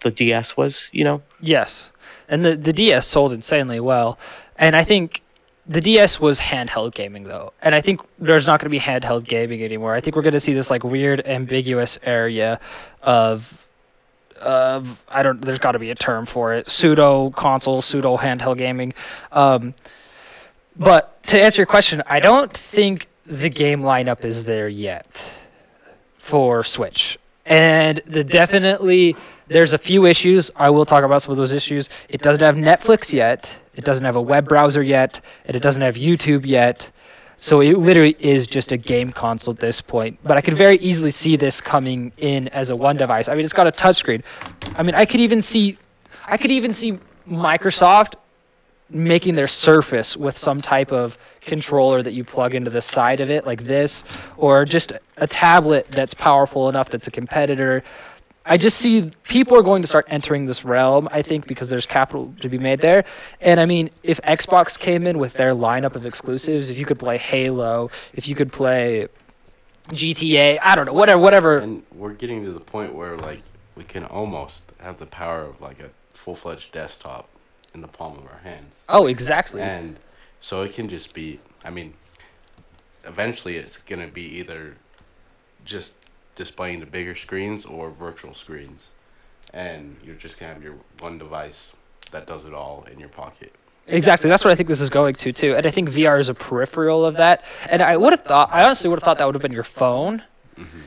DS was, Yes, and the DS sold insanely well, and I think the DS was handheld gaming though, and I think there's not going to be handheld gaming anymore. I think we're going to see this like weird ambiguous area of there's got to be a term for it, pseudo console, pseudo handheld gaming. But to answer your question, I don't think the game lineup is there yet for Switch. And there's a few issues. I will talk about some of those issues. It doesn't have Netflix yet. It doesn't have a web browser yet. And it doesn't have YouTube yet. So it literally is just a game console at this point. But I could very easily see this coming in as a one device. I mean, it's got a touchscreen. I mean, I could even see Microsoft making their Surface with some type of controller that you plug into the side of it like this, or just a tablet that's powerful enough that's a competitor. I just see people are going to start entering this realm, I think, because there's capital to be made there. And I mean, if Xbox came in with their lineup of exclusives, if you could play Halo, if you could play GTA, I don't know, whatever. And we're getting to the point where like we can almost have the power of like a full-fledged desktop in the palm of our hands. Oh, exactly. And so it can just be, I mean, eventually it's going to be either just displaying the bigger screens or virtual screens. And you're just going to have your one device that does it all in your pocket. Exactly. That's what I think this is going to, too. And I think VR is a peripheral of that. And I honestly would have thought that would have been your phone. Mm-hmm.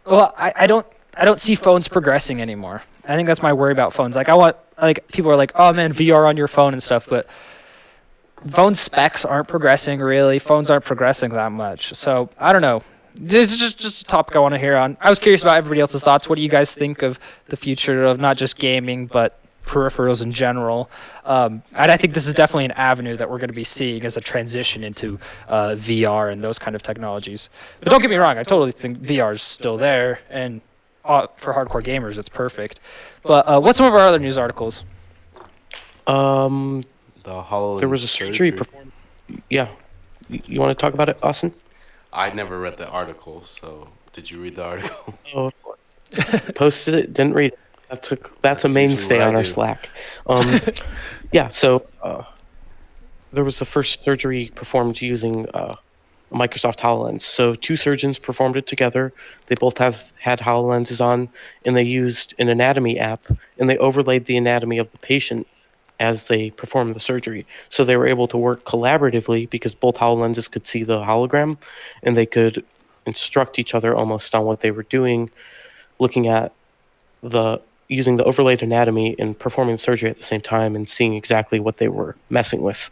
Well, I don't see phones progressing anymore. I think that's my worry about phones. Like, people are like, oh man, VR on your phone and stuff, but phone specs aren't progressing really. Phones aren't progressing that much. So I don't know. This is just a topic I want to hear on. I was curious about everybody else's thoughts. What do you guys think of the future of not just gaming, but peripherals in general? And I think this is definitely an avenue that we're going to be seeing as a transition into VR and those kind of technologies. But don't get me wrong, I totally think VR is still there, and for hardcore gamers, it's perfect. But what's some of our other news articles? The HoloLens. There was a surgery performed. Yeah. You want to talk about it, Austin? I never read the article, so did you read the article? Oh, posted it, didn't read it. That's a mainstay on our Slack. Yeah, so there was the first surgery performed using Microsoft HoloLens. So 2 surgeons performed it together. They both had HoloLenses on, and they used an anatomy app, and they overlaid the anatomy of the patient as they performed the surgery. So they were able to work collaboratively because both HoloLenses could see the hologram, and they could instruct each other almost on what they were doing, looking at using the overlaid anatomy and performing the surgery at the same time and seeing exactly what they were messing with.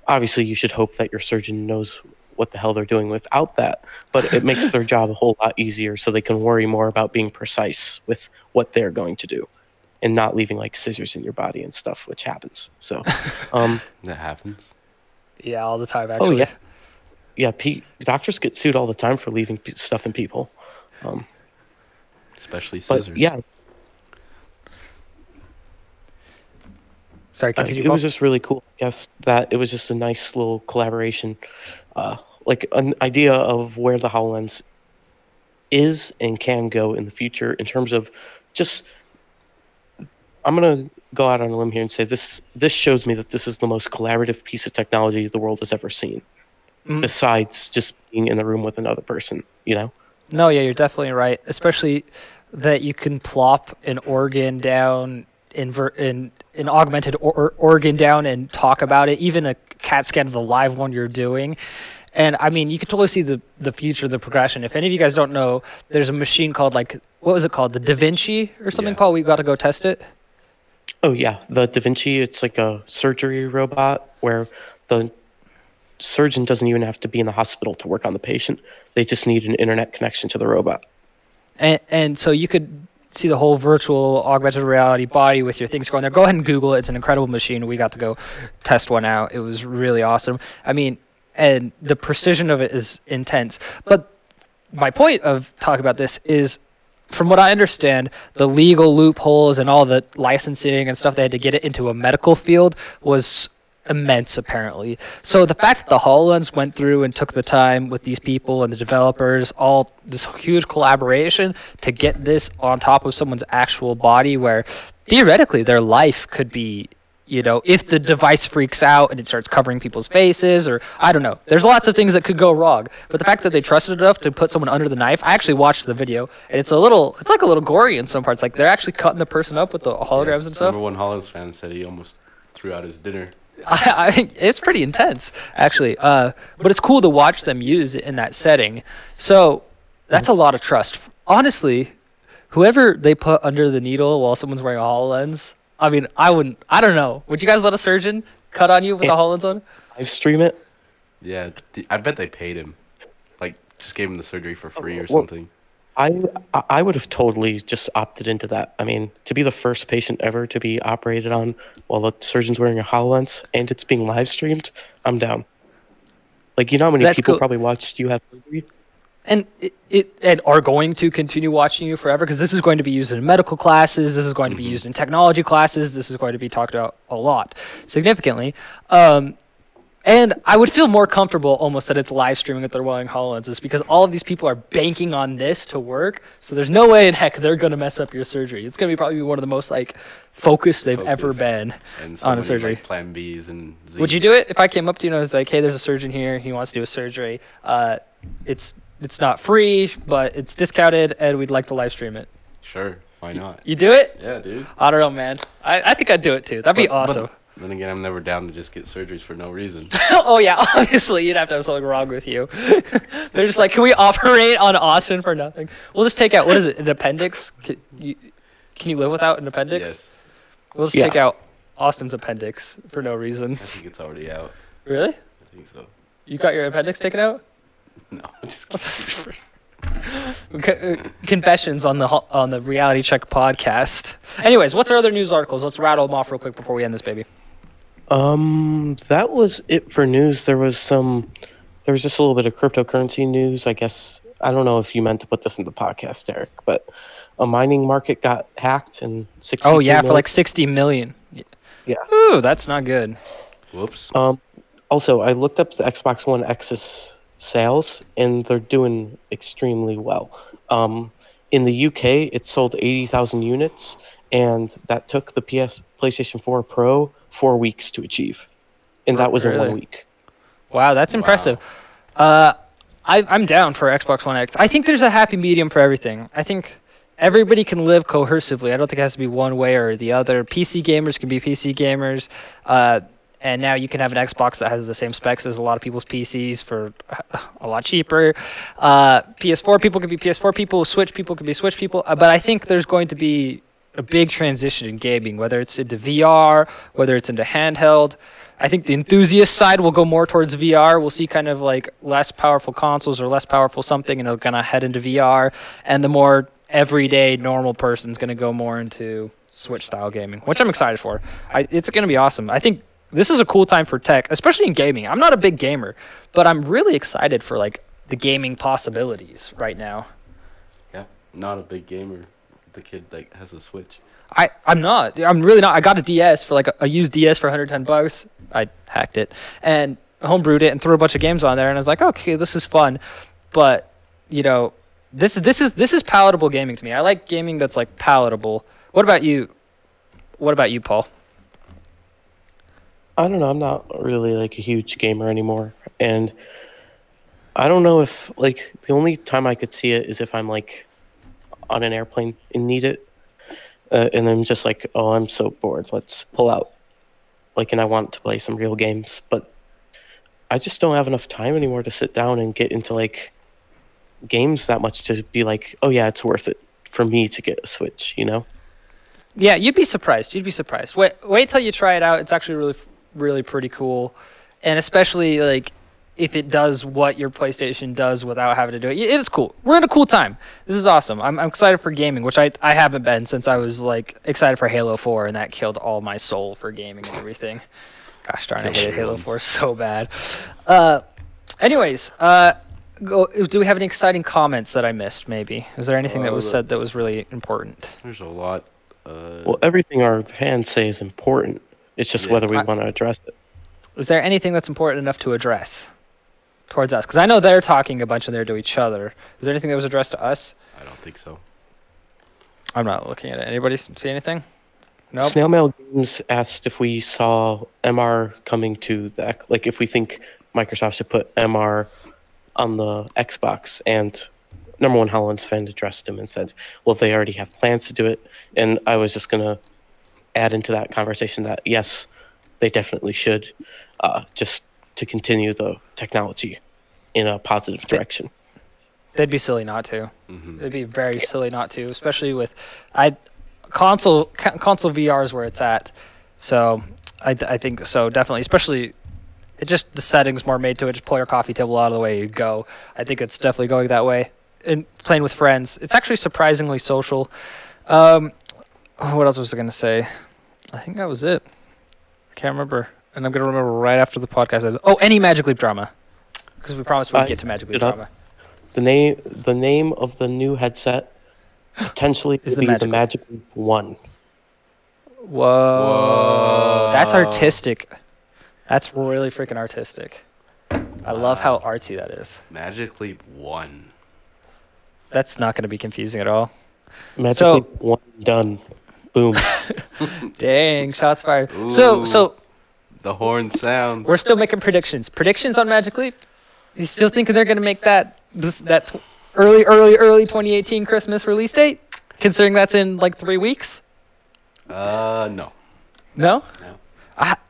Obviously, you should hope that your surgeon knows what the hell they're doing without that, but it makes their job a whole lot easier so they can worry more about being precise with what they're going to do and not leaving like scissors in your body and stuff, which happens. So That happens. Yeah, all the time, actually. Oh, yeah. Yeah, doctors get sued all the time for leaving stuff in people. Especially scissors. But yeah, Sorry, continue. it was just really cool. I guess that it was just a nice little collaboration, like an idea of where the HoloLens is and can go in the future in terms of just. I'm gonna go out on a limb here and say this shows me that this is the most collaborative piece of technology the world has ever seen, besides just being in the room with another person. You know. No, yeah, you're definitely right. Especially that you can plop an organ down, an augmented organ down, and talk about it. Even a CAT scan of the live one you're doing. And I mean, you can totally see the future, the progression. If any of you guys don't know, there's a machine called what was it called? The Da Vinci or something, Paul? We got to go test it. Oh yeah, the Da Vinci. It's like a surgery robot where the surgeon doesn't even have to be in the hospital to work on the patient. They just need an internet connection to the robot. And so you could see the whole virtual augmented reality body with your things going there. Go ahead and Google it. It's an incredible machine. We got to go test one out. It was really awesome. I mean, and the precision of it is intense. But my point of talking about this is, from what I understand, the legal loopholes and all the licensing and stuff they had to get it into a medical field was immense, apparently. So the fact that the HoloLens went through and took the time with these people and the developers, all this huge collaboration to get this on top of someone's actual body, where theoretically their life could be, if the device freaks out and it starts covering people's faces, or I don't know. There's lots of things that could go wrong. But the fact that they trusted enough to put someone under the knife, I actually watched the video, and it's like a little gory in some parts. Like they're actually cutting the person up with the holograms and stuff. Number one HoloLens fan said he almost threw out his dinner. I think it's pretty intense, actually. But it's cool to watch them use it in that setting. So that's a lot of trust. Honestly, whoever they put under the needle while someone's wearing a HoloLens, I mean, I don't know. Would you guys let a surgeon cut on you with a HoloLens on? Live stream it? Yeah, I bet they paid him. Like, just gave him the surgery for free or something. I would have totally just opted into that. I mean, to be the first patient ever to be operated on while the surgeon's wearing a HoloLens and it's being live streamed, I'm down. Like, how many people probably watched you have surgery? and are going to continue watching you forever, because this is going to be used in medical classes, this is going to be used in technology classes, this is going to be talked about a lot, significantly. And I would feel more comfortable almost that it's live streaming that they're wearing HoloLenses, because all of these people are banking on this to work. So there's no way in heck they're going to mess up your surgery. It's going to be probably one of the most like focused they've ever been and so on a many, surgery. like, plan Bs and Zs. Would you do it if I came up to you and I was like, hey, there's a surgeon here. He wants to do a surgery. It's not free, but it's discounted, and we'd like to live stream it. Sure, why not? You do it? Yeah, dude. I don't know, man. I think I'd do it too. That'd be awesome. Then again, I'm never down to just get surgeries for no reason. Oh yeah, obviously you'd have to have something wrong with you. They're just like, can we operate on Austin for nothing? We'll just take out, what is it, an appendix? Can you live without an appendix? Yes, We'll just take out Austin's appendix for no reason. I think it's already out. Really? I think so. You got your appendix taken out? No, just kidding. Confessions on the Reality Check podcast. Anyways, what's our other news articles? Let's rattle them off real quick before we end this baby. That was it for news. There was just a little bit of cryptocurrency news. I guess, I don't know if you meant to put this in the podcast, Eric, but a mining market got hacked and 60. Oh yeah, for like 60 million. Yeah. Ooh, that's not good. Whoops. Also, I looked up the Xbox One X's sales, and they're doing extremely well. In the UK, it sold 80,000 units, and that took the PlayStation 4 Pro 4 weeks to achieve, and that was in 1 week. Wow, that's impressive. I'm down for Xbox One X. I think there's a happy medium for everything. I think everybody can live cohesively. I don't think it has to be one way or the other. PC gamers can be PC gamers. And now you can have an Xbox that has the same specs as a lot of people's PCs for a lot cheaper. PS4 people can be PS4 people. Switch people can be Switch people. But I think there's going to be a big transition in gaming, whether it's into VR, whether it's into handheld. I think the enthusiast side will go more towards VR. We'll see kind of like less powerful consoles or less powerful something, and it'll kind of head into VR. And the more everyday normal person's going to go more into Switch-style gaming, which I'm excited for. It's going to be awesome. I think this is a cool time for tech, especially in gaming. I'm not a big gamer, but I'm really excited for like the gaming possibilities right now. Yeah, not a big gamer. The kid that has a Switch. I'm not. I'm really not. I got a DS for like a used DS for $110. I hacked it and homebrewed it and threw a bunch of games on there, and I was like, okay, this is fun. But you know, this is palatable gaming to me. I like gaming that's like palatable. What about you? What about you, Paul? I don't know. I'm not really like a huge gamer anymore, and I don't know if like the only time I could see it is if I'm like on an airplane and need it, and I'm just like, oh, I'm so bored. Let's pull out, like, and I want to play some real games, but I just don't have enough time anymore to sit down and get into like games that much to be like, oh yeah, it's worth it for me to get a Switch, you know? Yeah, you'd be surprised. You'd be surprised. Wait till you try it out. It's actually really pretty cool, and especially like if it does what your PlayStation does without having to do it. It's cool. We're in a cool time. This is awesome. I'm excited for gaming, which I haven't been since I was like excited for Halo 4, and that killed all my soul for gaming and everything. Gosh darn, I hated Halo 4 so bad. Anyways, do we have any exciting comments that I missed? Maybe is there anything that was said that was really important? There's a lot. Well, everything our fans say is important. It's just whether we want to address it. Is there anything that's important enough to address towards us? Because I know they're talking a bunch in there to each other. Is there anything that was addressed to us? I don't think so. I'm not looking at it. Anybody see anything? No. Snail Mail Games asked if we saw MR coming to the, like, if we think Microsoft should put MR on the Xbox, and number one HoloLens fan addressed him and said, well, they already have plans to do it. And I was just going to add into that conversation that, yes, they definitely should, just to continue the technology in a positive direction. They'd be silly not to. Mm-hmm. They'd be very silly not to, especially with console VR is where it's at. So I think so, definitely, especially it just the settings more made to it. Just pull your coffee table out of the way, you go. I think it's definitely going that way. And playing with friends, it's actually surprisingly social. What else was I going to say? I think that was it. I can't remember. And I'm going to remember right after the podcast. Any Magic Leap drama. Because we promised we'd get to Magic Leap drama. The name of the new headset potentially Is will the be the Magic Magic Leap 1. Whoa. That's artistic. That's really freaking artistic. I love how artsy that is. Magic Leap 1. That's not going to be confusing at all. Magic So- Leap 1 done. Boom. Dang, shots fired. Ooh. So The horn sounds. we're still making predictions. Predictions on Magic Leap? You still thinking they're going to make that early 2018 Christmas release date? Considering that's in like 3 weeks? No. No? No.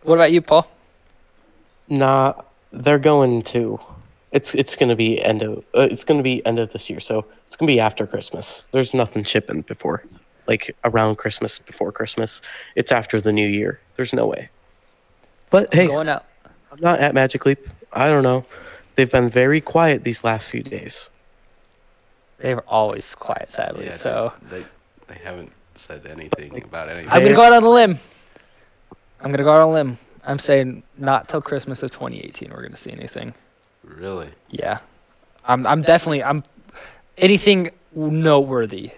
What about you, Paul? Nah, they're going to. It's gonna be end of this year, so it's gonna be after Christmas. There's nothing shipping before, like around Christmas, before Christmas. It's after the new year. There's no way. But hey, Going out. I'm not at Magic Leap. I don't know. They've been very quiet these last few days. They were always quiet, sadly. Yeah, So they haven't said anything about anything. I'm going to go out on a limb. I'm saying not till Christmas of 2018 we're going to see anything. Really? Yeah. I'm definitely anything noteworthy.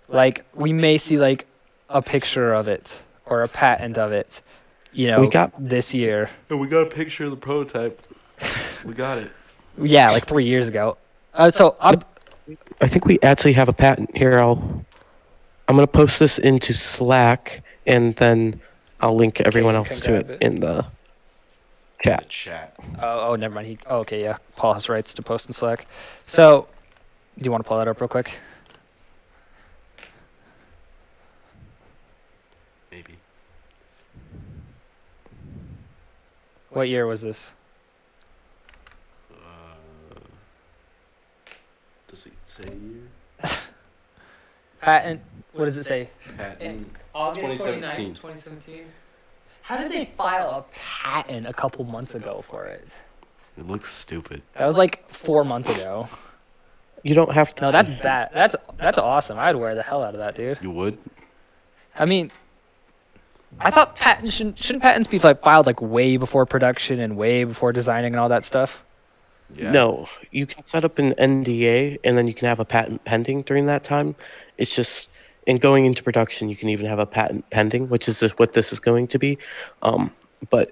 Like we may see like a picture of it or a patent of it, this year. Yeah, we got a picture of the prototype. We got it. Yeah, like 3 years ago. So I'm I think we actually have a patent here. I'm gonna post this into Slack, and then I'll link everyone you else can to grab it it. in the The chat. chat. oh, never mind. Okay, yeah. Paul has rights to post in Slack. So, do you want to pull that up real quick? Maybe. What year was this? Does it say year? Patent. What does it say? Patent. August 2017. 2017. How did they file a patent a couple months ago for it? It looks stupid. That was like 4 months ago. You don't have to. No, that's bad. That's awesome. I'd wear the hell out of that, dude. You would? I mean, I thought patents shouldn't patents be like filed like way before production and way before designing and all that stuff? Yeah. No, you can set up an NDA, and then you can have a patent pending during that time. It's just in going into production, you can even have a patent pending, which is what this is going to be. But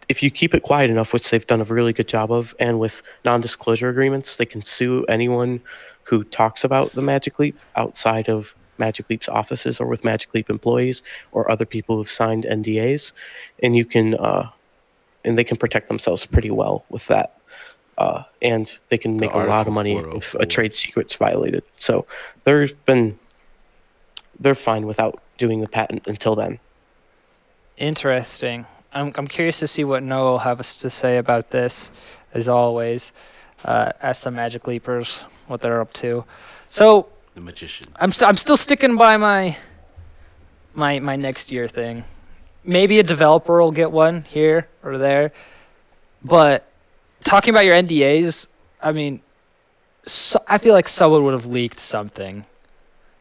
if you keep it quiet enough, which they've done a really good job of, and with non-disclosure agreements, they can sue anyone who talks about the Magic Leap outside of Magic Leap's offices or with Magic Leap employees or other people who've signed NDAs, and you can and they can protect themselves pretty well with that. And they can make a lot of Article money 404. if a trade secret's violated. So they're fine without doing the patent until then. Interesting. I'm curious to see what Noah will have us to say about this, as always. Ask the Magic Leapers what they're up to. So The magician. I'm still sticking by my next year thing. Maybe a developer will get one here or there, but talking about your NDAs, I mean, I feel like someone would have leaked something.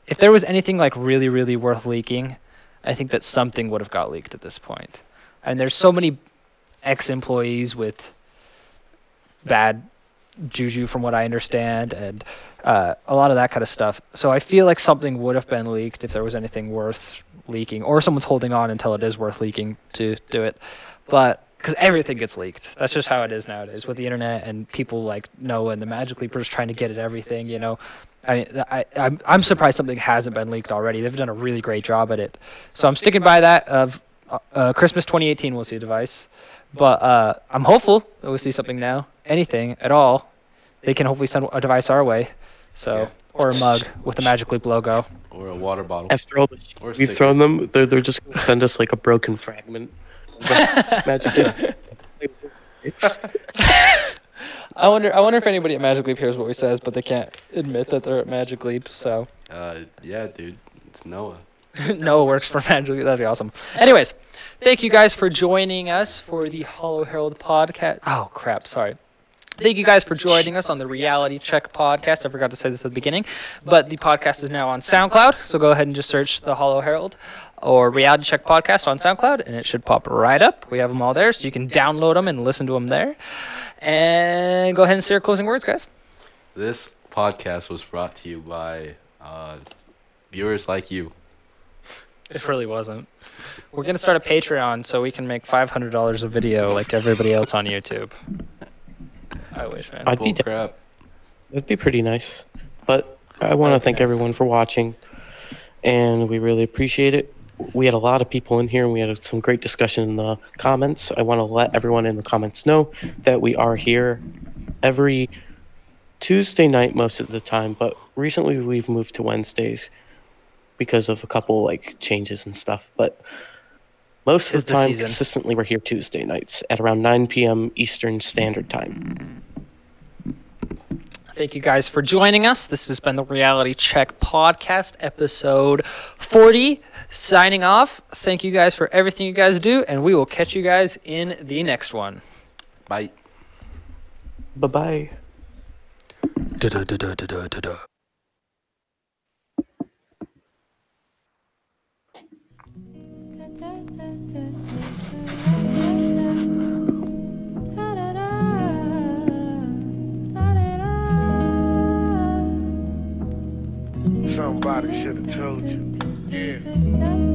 If there was anything like really, really worth leaking, I think that something would have got leaked at this point. And there's so many ex-employees with bad juju, from what I understand, and a lot of that kind of stuff. So I feel like something would have been leaked if there was anything worth leaking, or someone's holding on until it is worth leaking to do it. But because everything gets leaked. That's just how it is nowadays with the internet and people like Noah and the Magic Leapers trying to get at everything, I'm surprised something hasn't been leaked already. They've done a really great job at it. So I'm sticking by that of Christmas 2018 we'll see a device. But I'm hopeful that we'll see something now. Anything at all. They can hopefully send a device our way. So Yeah. or a mug with the Magic Leap logo. Or a water bottle. After all the shit Or a we've sticker. thrown them, they're just going to send us like a broken fragment of the Magic Leap. It's I wonder if anybody at Magic Leap hears what we says, but they can't admit that they're at Magic Leap. So Yeah, dude. It's Noah. Noah works for Magic Leap. That'd be awesome. Anyways, thank you guys for joining us for the Holo Herald podcast. Oh crap! Sorry. Thank you guys for joining us on the Reality Check podcast. I forgot to say this at the beginning, but the podcast is now on SoundCloud. So go ahead and just search the Holo Herald or Reality Check podcast on SoundCloud, and it should pop right up. We have them all there, so you can download them and listen to them there. And go ahead and say your closing words, guys. This podcast was brought to you by viewers like you. It really wasn't. We're gonna start a Patreon so we can make $500 a video like everybody else on YouTube. I wish, man. I'd be Bull crap. That'd be pretty nice. But I want to That'd be thank nice. everyone for watching, and we really appreciate it. We had a lot of people in here, and we had some great discussion in the comments. I want to let everyone in the comments know that we are here every Tuesday night most of the time, but recently we've moved to Wednesdays because of a couple like changes and stuff. But most Tis of the the time, season. consistently, we're here Tuesday nights at around 9 p.m. Eastern Standard Time. Thank you guys for joining us. This has been the Reality Check Podcast, episode 40. Signing off. Thank you guys for everything you guys do, and we will catch you guys in the next one. Bye. Bye-bye. Somebody should have told you. Yeah.